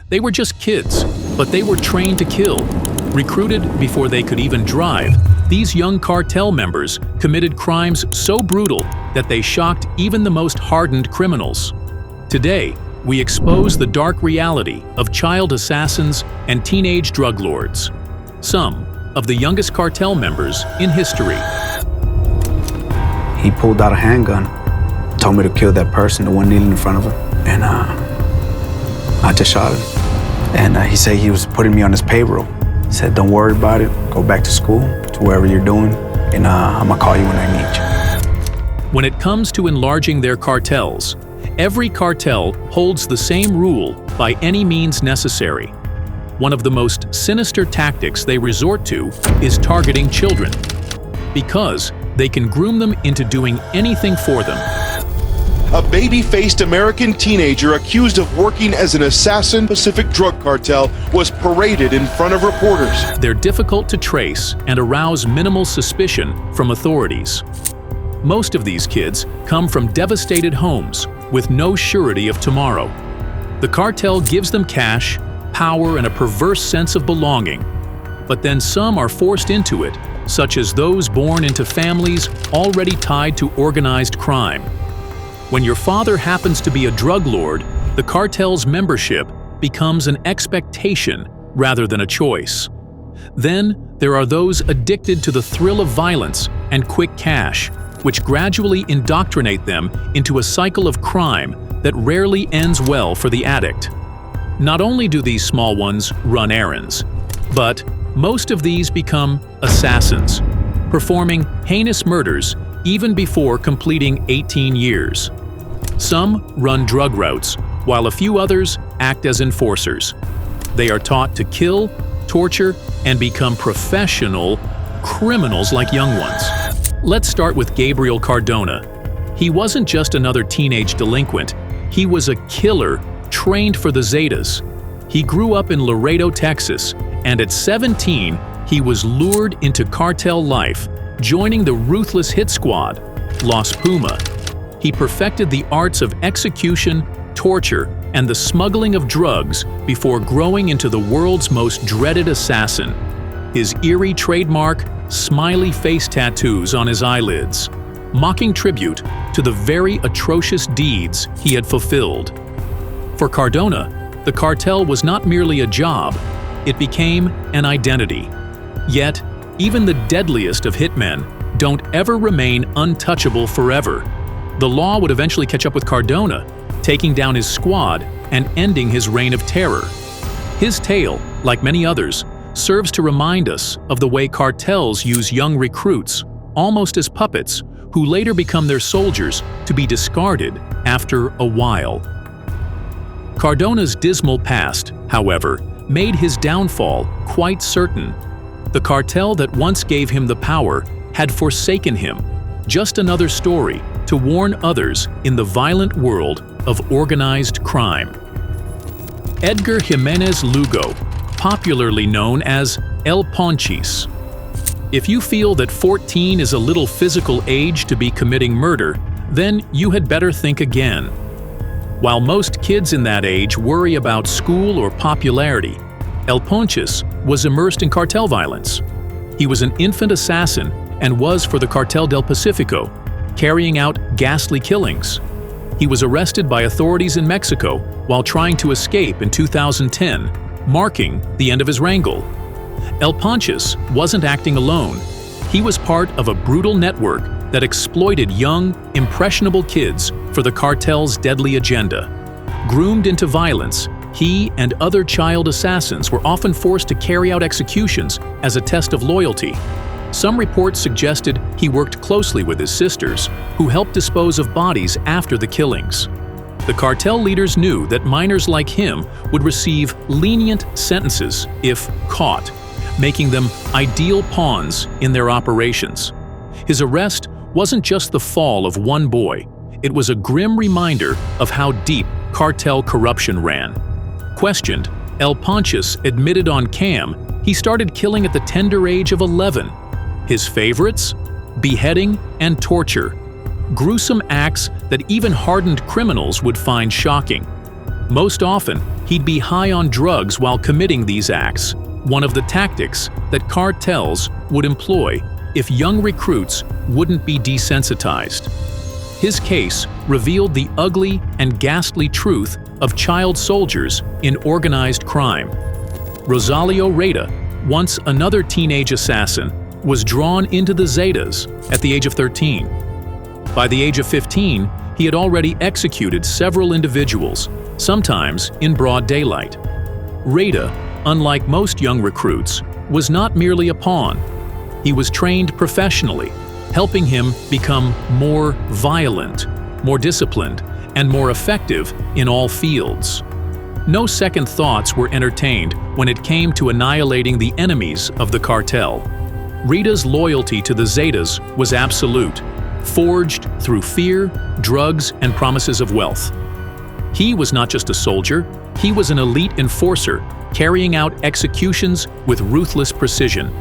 They were just kids, but they were trained to kill. Recruited before they could even drive, these young cartel members committed crimes so brutal that they shocked even the most hardened criminals. Today, we expose the dark reality of child assassins and teenage drug lords. Some of the youngest cartel members in history. He pulled out a handgun, told me to kill that person, the one kneeling in front of him, and I just shot him. And he said he was putting me on his payroll. He said, don't worry about it, go back to school, to wherever you're doing, and I'm gonna call you when I need you. When it comes to enlarging their cartels, every cartel holds the same rule by any means necessary. One of the most sinister tactics they resort to is targeting children, because they can groom them into doing anything for them. A baby-faced American teenager accused of working as an assassin Pacific drug cartel was paraded in front of reporters. They're difficult to trace and arouse minimal suspicion from authorities. Most of these kids come from devastated homes with no surety of tomorrow. The cartel gives them cash, power, and a perverse sense of belonging. But then some are forced into it, such as those born into families already tied to organized crime. When your father happens to be a drug lord, the cartel's membership becomes an expectation rather than a choice. Then there are those addicted to the thrill of violence and quick cash, which gradually indoctrinate them into a cycle of crime that rarely ends well for the addict. Not only do these small ones run errands, but most of these become assassins, performing heinous murders even before completing 18 years. Some run drug routes, while a few others act as enforcers. They are taught to kill, torture, and become professional criminals like young ones. Let's start with Gabriel Cardona. He wasn't just another teenage delinquent, he was a killer trained for the Zetas. He grew up in Laredo, Texas, and at 17, he was lured into cartel life, joining the ruthless hit squad, Los Puma. He perfected the arts of execution, torture, and the smuggling of drugs before growing into the world's most dreaded assassin. His eerie trademark, smiley face tattoos on his eyelids, mocking tribute to the very atrocious deeds he had fulfilled. For Cardona, the cartel was not merely a job, it became an identity. Yet, even the deadliest of hitmen don't ever remain untouchable forever. The law would eventually catch up with Cardona, taking down his squad and ending his reign of terror. His tale, like many others, serves to remind us of the way cartels use young recruits, almost as puppets, who later become their soldiers to be discarded after a while. Cardona's dismal past, however, made his downfall quite certain. The cartel that once gave him the power had forsaken him, just another story to warn others in the violent world of organized crime. Edgar Jimenez Lugo, popularly known as El Ponchis. If you feel that 14 is a little physical age to be committing murder, then you had better think again. While most kids in that age worry about school or popularity, El Ponchis was immersed in cartel violence. He was an infant assassin and was for the Cartel del Pacifico, carrying out ghastly killings. He was arrested by authorities in Mexico while trying to escape in 2010, marking the end of his wrangle. El Ponchis wasn't acting alone. He was part of a brutal network that exploited young, impressionable kids for the cartel's deadly agenda. Groomed into violence, he and other child assassins were often forced to carry out executions as a test of loyalty. Some reports suggested he worked closely with his sisters, who helped dispose of bodies after the killings. The cartel leaders knew that minors like him would receive lenient sentences if caught, making them ideal pawns in their operations. His arrest wasn't just the fall of one boy, it was a grim reminder of how deep cartel corruption ran. Questioned, El Ponchis admitted on cam he started killing at the tender age of 11. His favorites? Beheading and torture. Gruesome acts that even hardened criminals would find shocking. Most often, he'd be high on drugs while committing these acts, one of the tactics that cartels would employ if young recruits wouldn't be desensitized. His case revealed the ugly and ghastly truth of child soldiers in organized crime. Rosalio Reda, once another teenage assassin, was drawn into the Zetas at the age of 13. By the age of 15, he had already executed several individuals, sometimes in broad daylight. Reda, unlike most young recruits, was not merely a pawn. He was trained professionally, helping him become more violent, more disciplined, and more effective in all fields. No second thoughts were entertained when it came to annihilating the enemies of the cartel. Reda's loyalty to the Zetas was absolute, forged through fear, drugs, and promises of wealth. He was not just a soldier, he was an elite enforcer, carrying out executions with ruthless precision.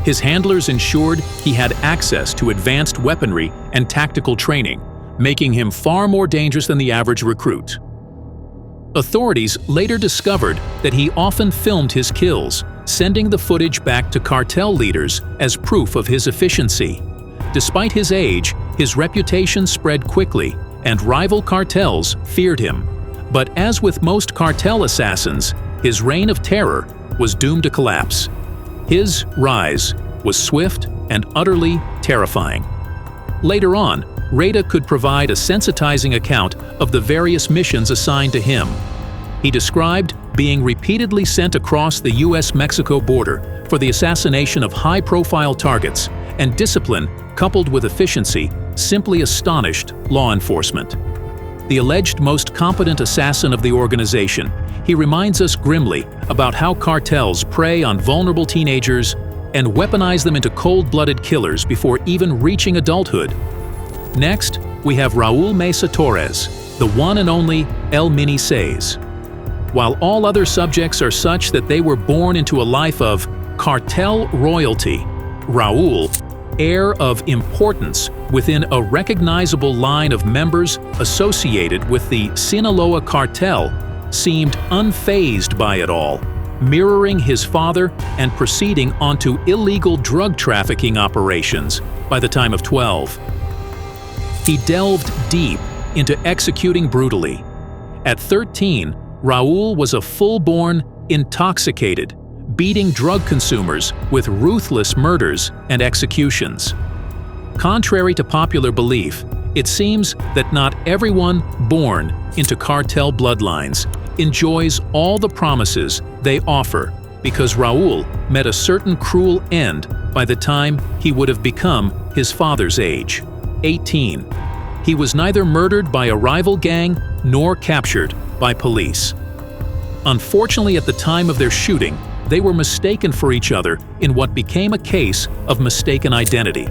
His handlers ensured he had access to advanced weaponry and tactical training, making him far more dangerous than the average recruit. Authorities later discovered that he often filmed his kills, sending the footage back to cartel leaders as proof of his efficiency. Despite his age, his reputation spread quickly, and rival cartels feared him. But as with most cartel assassins, his reign of terror was doomed to collapse. His rise was swift and utterly terrifying. Later on, Reda could provide a sensitizing account of the various missions assigned to him. He described being repeatedly sent across the US-Mexico border for the assassination of high-profile targets, and discipline coupled with efficiency simply astonished law enforcement. The alleged most competent assassin of the organization, he reminds us grimly about how cartels prey on vulnerable teenagers and weaponize them into cold-blooded killers before even reaching adulthood. Next, we have Raul Mesa Torres, the one and only El Mini Seis. While all other subjects are such that they were born into a life of cartel royalty, Raul, heir of importance within a recognizable line of members associated with the Sinaloa cartel, seemed unfazed by it all, mirroring his father and proceeding onto illegal drug trafficking operations by the time of 12. He delved deep into executing brutally. At 13, Raul was a full-born intoxicated, beating drug consumers with ruthless murders and executions. Contrary to popular belief, it seems that not everyone born into cartel bloodlines enjoys all the promises they offer, because Raul met a certain cruel end by the time he would have become his father's age, 18. He was neither murdered by a rival gang nor captured by police. Unfortunately, at the time of their shooting, they were mistaken for each other in what became a case of mistaken identity.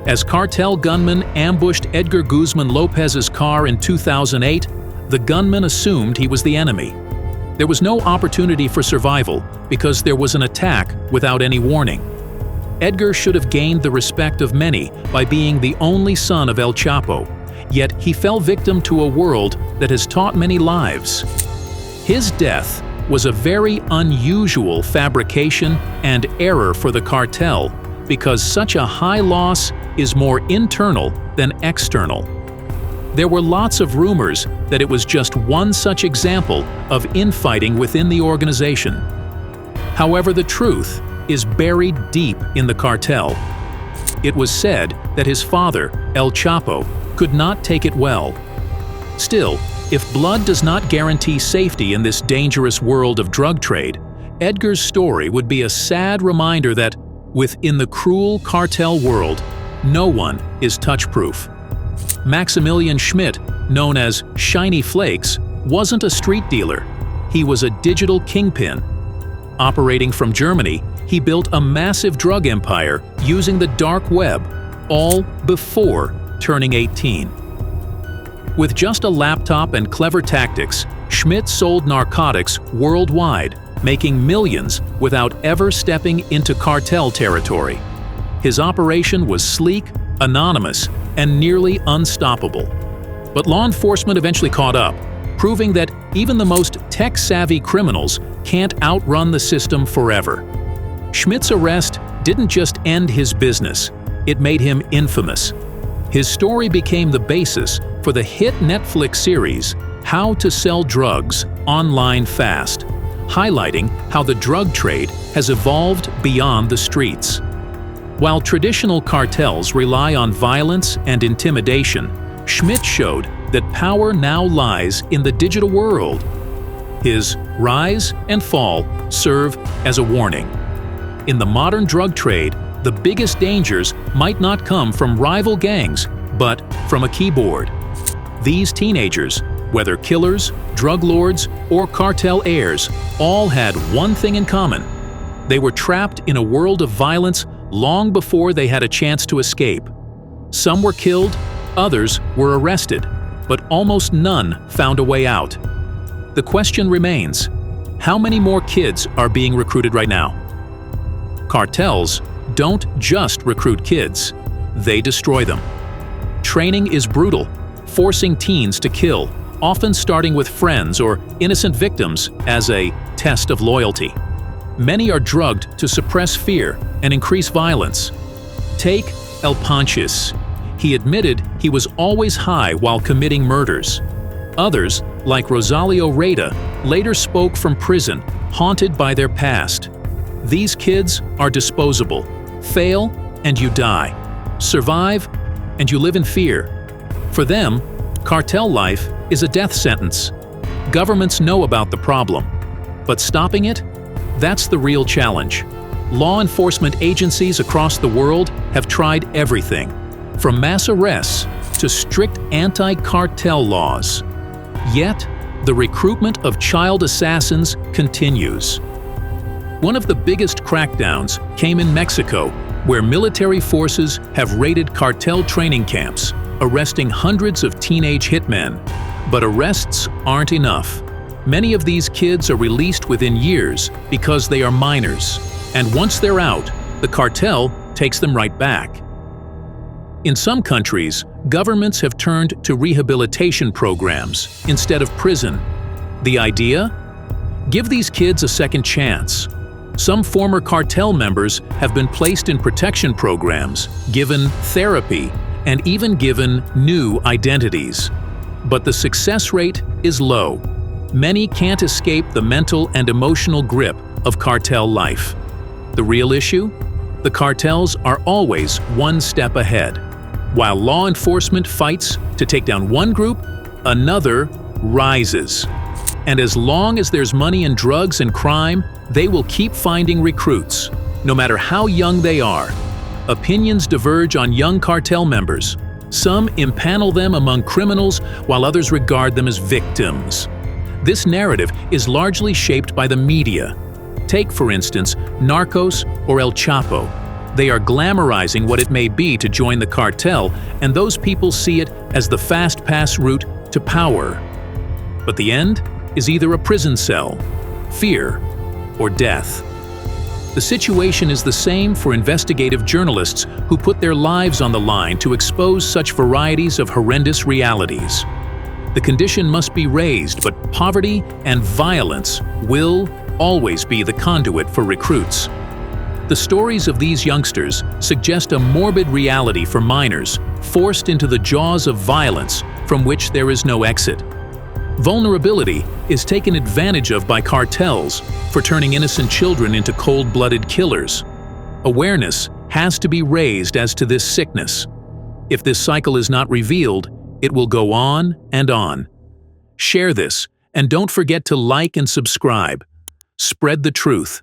As cartel gunmen ambushed Edgar Guzman Lopez's car in 2008, the gunman assumed he was the enemy. There was no opportunity for survival because there was an attack without any warning. Edgar should have gained the respect of many by being the only son of El Chapo, yet he fell victim to a world that has taught many lives. His death was a very unusual fabrication and error for the cartel, because such a high loss is more internal than external. There were lots of rumors that it was just one such example of infighting within the organization. However, the truth is buried deep in the cartel. It was said that his father, El Chapo, could not take it well. Still, if blood does not guarantee safety in this dangerous world of drug trade, Edgar's story would be a sad reminder that, within the cruel cartel world, no one is touch-proof. Maximilian Schmidt, known as Shiny Flakes, wasn't a street dealer. He was a digital kingpin. Operating from Germany, he built a massive drug empire using the dark web, all before turning 18. With just a laptop and clever tactics, Schmidt sold narcotics worldwide, making millions without ever stepping into cartel territory. His operation was sleek, anonymous, and nearly unstoppable. But law enforcement eventually caught up. proving that even the most tech-savvy criminals can't outrun the system forever. Schmidt's arrest didn't just end his business, it made him infamous. His story became the basis for the hit Netflix series How to Sell Drugs Online Fast, highlighting how the drug trade has evolved beyond the streets. While traditional cartels rely on violence and intimidation, Schmidt showed that power now lies in the digital world. His rise and fall serve as a warning. In the modern drug trade, the biggest dangers might not come from rival gangs, but from a keyboard. These teenagers, whether killers, drug lords, or cartel heirs, all had one thing in common. They were trapped in a world of violence long before they had a chance to escape. Some were killed, others were arrested, but almost none found a way out. The question remains, how many more kids are being recruited right now? Cartels don't just recruit kids, they destroy them. Training is brutal, forcing teens to kill, often starting with friends or innocent victims as a test of loyalty. Many are drugged to suppress fear and increase violence. Take El Ponchis. He admitted he was always high while committing murders. Others, like Rosalio Reda, later spoke from prison, haunted by their past. These kids are disposable. Fail, and you die. Survive, and you live in fear. For them, cartel life is a death sentence. Governments know about the problem, but stopping it? That's the real challenge. Law enforcement agencies across the world have tried everything, from mass arrests to strict anti-cartel laws. Yet, the recruitment of child assassins continues. One of the biggest crackdowns came in Mexico, where military forces have raided cartel training camps, arresting hundreds of teenage hitmen. But arrests aren't enough. Many of these kids are released within years because they are minors, and once they're out, the cartel takes them right back. In some countries, governments have turned to rehabilitation programs instead of prison. The idea? Give these kids a second chance. Some former cartel members have been placed in protection programs, given therapy, and even given new identities. But the success rate is low. Many can't escape the mental and emotional grip of cartel life. The real issue? The cartels are always one step ahead. While law enforcement fights to take down one group, another rises. And as long as there's money in drugs and crime, they will keep finding recruits, no matter how young they are. Opinions diverge on young cartel members. Some impanel them among criminals, while others regard them as victims. This narrative is largely shaped by the media. Take, for instance, Narcos or El Chapo. They are glamorizing what it may be to join the cartel, and those people see it as the fast-pass route to power. But the end is either a prison cell, fear, or death. The situation is the same for investigative journalists who put their lives on the line to expose such varieties of horrendous realities. The condition must be raised, but poverty and violence will always be the conduit for recruits. The stories of these youngsters suggest a morbid reality for minors, forced into the jaws of violence from which there is no exit. Vulnerability is taken advantage of by cartels for turning innocent children into cold-blooded killers. Awareness has to be raised as to this sickness. If this cycle is not revealed, it will go on and on. Share this, and don't forget to like and subscribe. Spread the truth.